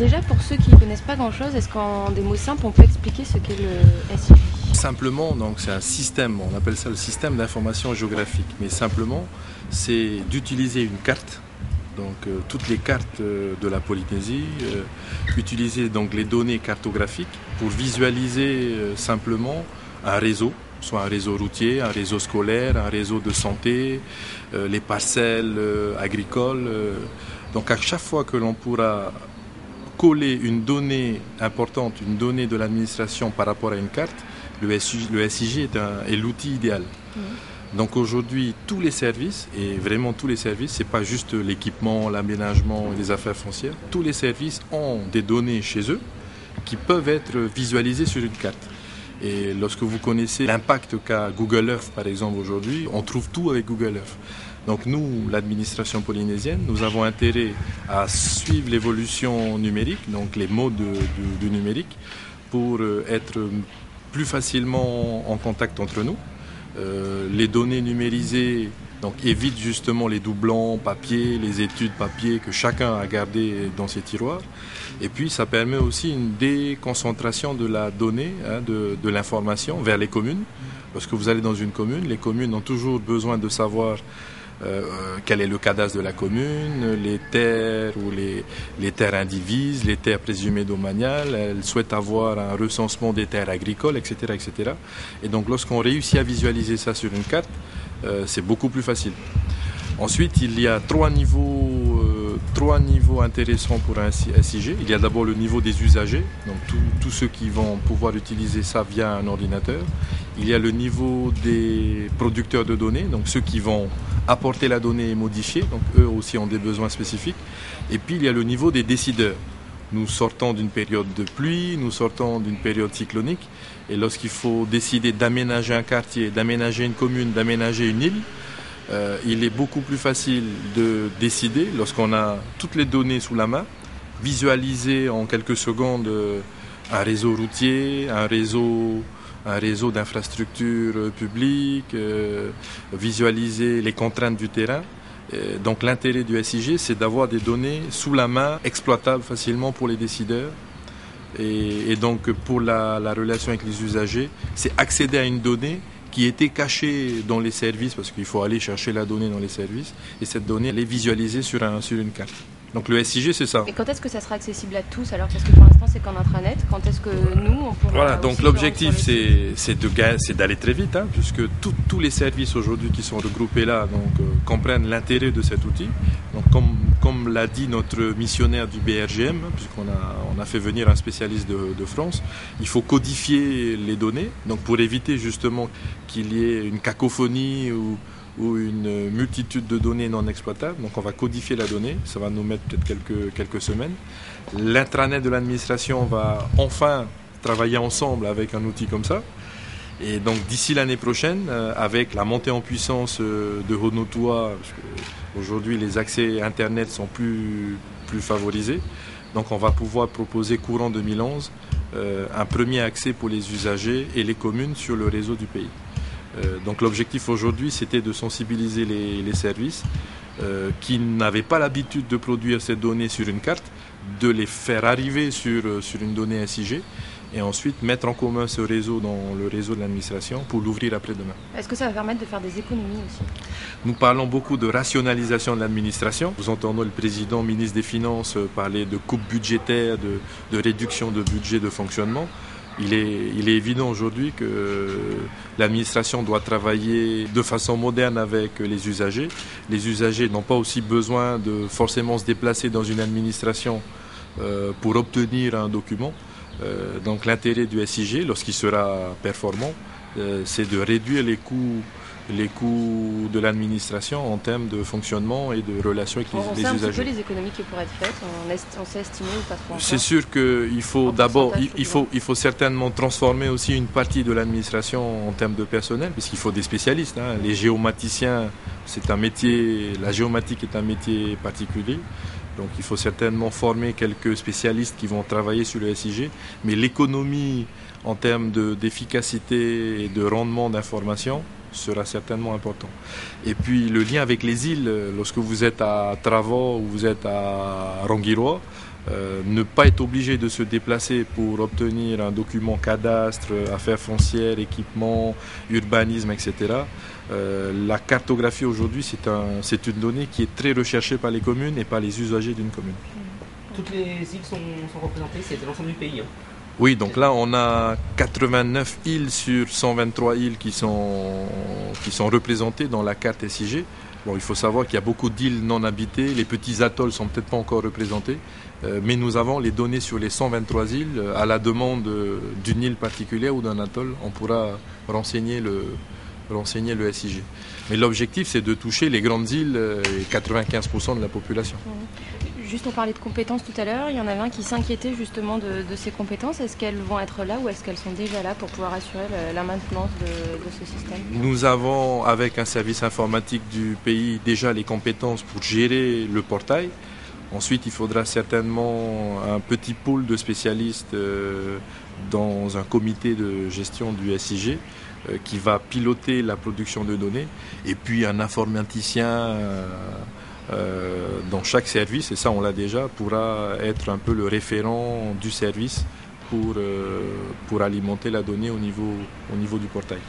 déjà, pour ceux qui ne connaissent pas grand-chose, est-ce qu'en des mots simples, on peut expliquer ce qu'est le SIG? Simplement, donc c'est un système, on appelle ça le système d'information géographique. Mais simplement, c'est d'utiliser une carte, donc toutes les cartes de la Polynésie, utiliser donc les données cartographiques pour visualiser simplement un réseau, soit un réseau routier, un réseau scolaire, un réseau de santé, les parcelles agricoles. Donc à chaque fois que l'on pourra coller une donnée importante, une donnée de l'administration par rapport à une carte, le SIG est l'outil idéal. Donc aujourd'hui, tous les services, et vraiment tous les services, ce n'est pas juste l'équipement, l'aménagement et les affaires foncières, tous les services ont des données chez eux qui peuvent être visualisées sur une carte. Et lorsque vous connaissez l'impact qu'a Google Earth, par exemple, aujourd'hui, on trouve tout avec Google Earth. Donc nous, l'administration polynésienne, nous avons intérêt à suivre l'évolution numérique, donc les modes du numérique, pour être plus facilement en contact entre nous. Les données numérisées donc, évitent justement les doublons papier, les études papier que chacun a gardées dans ses tiroirs. Et puis ça permet aussi une déconcentration de la donnée, de l'information vers les communes. Lorsque vous allez dans une commune, les communes ont toujours besoin de savoir quel est le cadastre de la commune, les terres ou les terres indivises, les terres présumées domaniales. Elles souhaitent avoir un recensement des terres agricoles, etc., etc. Et donc lorsqu'on réussit à visualiser ça sur une carte, c'est beaucoup plus facile. Ensuite, il y a trois niveaux intéressants pour un SIG. Il y a d'abord le niveau des usagers, donc tous ceux qui vont pouvoir utiliser ça via un ordinateur. Il y a le niveau des producteurs de données, donc ceux qui vont apporter la donnée et modifier, donc eux aussi ont des besoins spécifiques. Et puis il y a le niveau des décideurs. Nous sortons d'une période de pluie, nous sortons d'une période cyclonique, et lorsqu'il faut décider d'aménager un quartier, d'aménager une commune, d'aménager une île, il est beaucoup plus facile de décider lorsqu'on a toutes les données sous la main, visualiser en quelques secondes un réseau routier, un réseau d'infrastructures publiques, visualiser les contraintes du terrain. Donc l'intérêt du SIG, c'est d'avoir des données sous la main, exploitables facilement pour les décideurs. Et donc pour la relation avec les usagers, c'est accéder à une donnée qui était cachée dans les services, parce qu'il faut aller chercher la donnée dans les services, et cette donnée, elle est visualisée sur une carte. Donc le SIG, c'est ça. Et quand est-ce que ça sera accessible à tous alors? Parce que pour l'instant, c'est qu'en intranet. Quand est-ce que nous, on pourra... Voilà, donc l'objectif, c'est d'aller très vite, puisque tous les services aujourd'hui qui sont regroupés là comprennent l'intérêt de cet outil. Donc comme l'a dit notre missionnaire du BRGM, puisqu'on a fait venir un spécialiste de France, il faut codifier les données, donc pour éviter justement qu'il y ait une cacophonie ou une multitude de données non exploitables. Donc on va codifier la donnée, ça va nous mettre peut-être quelques semaines. L'intranet de l'administration va enfin travailler ensemble avec un outil comme ça. Et donc d'ici l'année prochaine, avec la montée en puissance de Honotua, parce qu'aujourd'hui les accès Internet sont plus favorisés, donc on va pouvoir proposer courant 2011 un premier accès pour les usagers et les communes sur le réseau du pays. Donc l'objectif aujourd'hui, c'était de sensibiliser les services qui n'avaient pas l'habitude de produire ces données sur une carte, de les faire arriver sur une donnée SIG et ensuite mettre en commun ce réseau dans le réseau de l'administration pour l'ouvrir après-demain. Est-ce que ça va permettre de faire des économies aussi? Nous parlons beaucoup de rationalisation de l'administration. Nous entendons le président, ministre des Finances, parler de coupes budgétaires, de réduction de budget de fonctionnement. Il est évident aujourd'hui que l'administration doit travailler de façon moderne avec les usagers. Les usagers n'ont pas aussi besoin de forcément se déplacer dans une administration pour obtenir un document. Donc l'intérêt du SIG, lorsqu'il sera performant, c'est de réduire les coûts de l'administration en termes de fonctionnement et de relations avec les usagers. On sait un petit peu les économies qui pourraient être faites, on sait estimer ou pas trop encore? C'est sûr qu'il faut d'abord, il faut certainement transformer aussi une partie de l'administration en termes de personnel, puisqu'il faut des spécialistes. Les géomaticiens, c'est un métier, la géomatique est un métier particulier. Donc il faut certainement former quelques spécialistes qui vont travailler sur le SIG, mais l'économie en termes d'efficacité et de rendement d'information sera certainement important. Et puis le lien avec les îles, lorsque vous êtes à Travor ou vous êtes à Rongiroa, ne pas être obligé de se déplacer pour obtenir un document cadastre, affaires foncières, équipement, urbanisme, etc. La cartographie aujourd'hui, c'est une donnée qui est très recherchée par les communes et par les usagers d'une commune. Toutes les îles sont représentées, c'est l'ensemble du pays. Oui, donc là on a 89 îles sur 123 îles qui sont représentées dans la carte SIG. Bon, il faut savoir qu'il y a beaucoup d'îles non habitées, les petits atolls sont peut-être pas encore représentés, mais nous avons les données sur les 123 îles. À la demande d'une île particulière ou d'un atoll, on pourra renseigner le SIG. Mais l'objectif, c'est de toucher les grandes îles et 95% de la population. Juste, on parlait de compétences tout à l'heure. Il y en avait un qui s'inquiétait justement de ces compétences. Est-ce qu'elles vont être là ou est-ce qu'elles sont déjà là pour pouvoir assurer la maintenance de ce système? Nous avons, avec un service informatique du pays, déjà les compétences pour gérer le portail. Ensuite, il faudra certainement un petit pool de spécialistes dans un comité de gestion du SIG qui va piloter la production de données. Et puis un informaticien dans chaque service, et ça on l'a déjà, pourra être un peu le référent du service pour alimenter la donnée au niveau du portail.